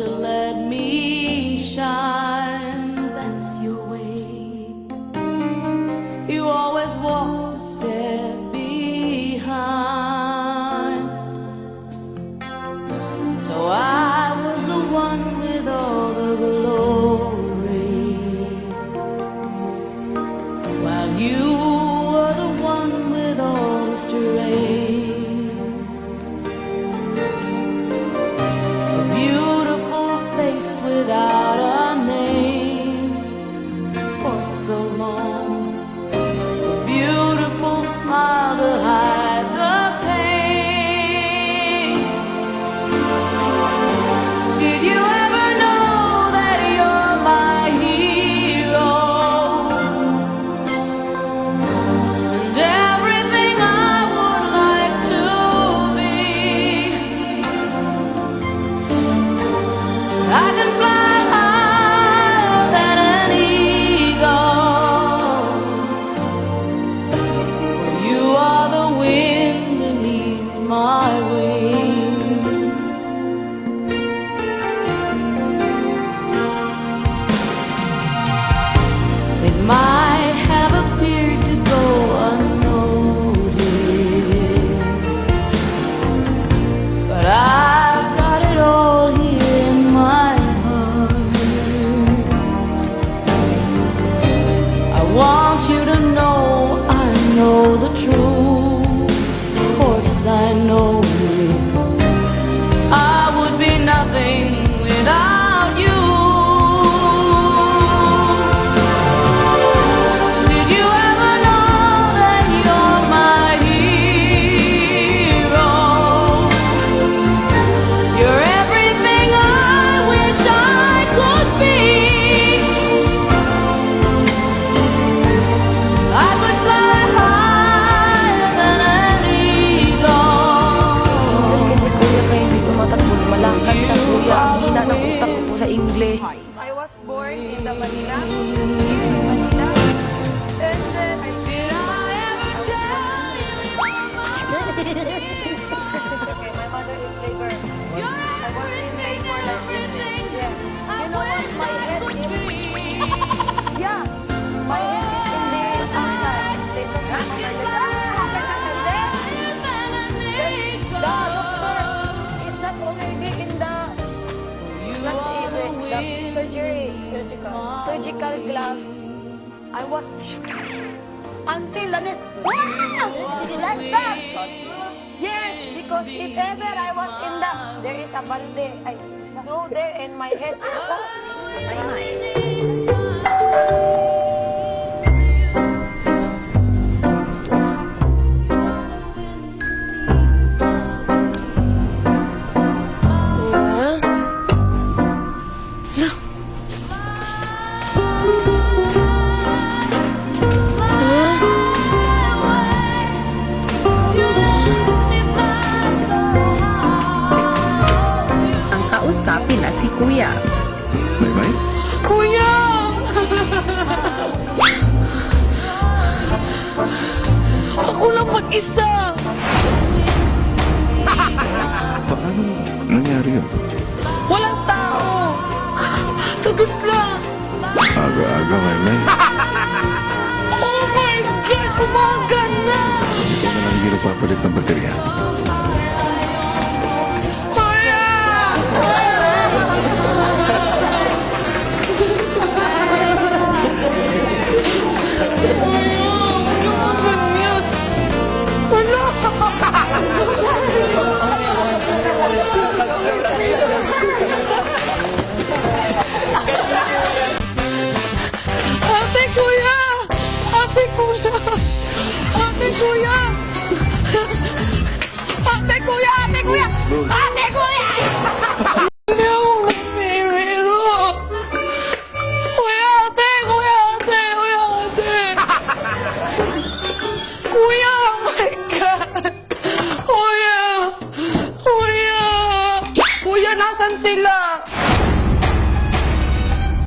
To let me shine, that's your way. You always walk a step behind. So I was the one with all the glory, while you were the one with all the strength. Without a name for so long, a beautiful smile to hide the pain. Did you ever know that you're my hero, and everything I would like to be? I can fly higher than an eagle. You are the wind beneath my wings. It might have appeared to go unnoticed, but I've got it all here in my heart. I want you to know I know the truth. Of course I know I would be nothing without you. Did you ever know that you're my hero? You're everything I wish I could be. I could fly higher than an eagle. Kasi kuya kayo hindi ko matakbo, malangkat siya kuya. Ang hina ng utak ko po sa English. I was born in the Manila, and then Did I ever tell you you're my okay, my mother is labor. I was in labor like this. Yeah. You know what? My head is yeah. My head is in the outside. They took me from my leg. And then the doctor is not already in the surgical gloves. I was until the nurse like that. Yes, because if ever I was in the there is a balde, I go there and my head is up. Ang kausapin na si Kuya. Maymay? Kuya! Ako lang mag-isa. Paano nangyari yun? Walang tao. Sagot lang. Aga-aga, Maymay. Oh my gosh, umaga na. Ito na lang hindi nagpapalit ng baterya. Kuya! Ate Kuya! Ate Kuya! Ate Kuya! Nasaan sila?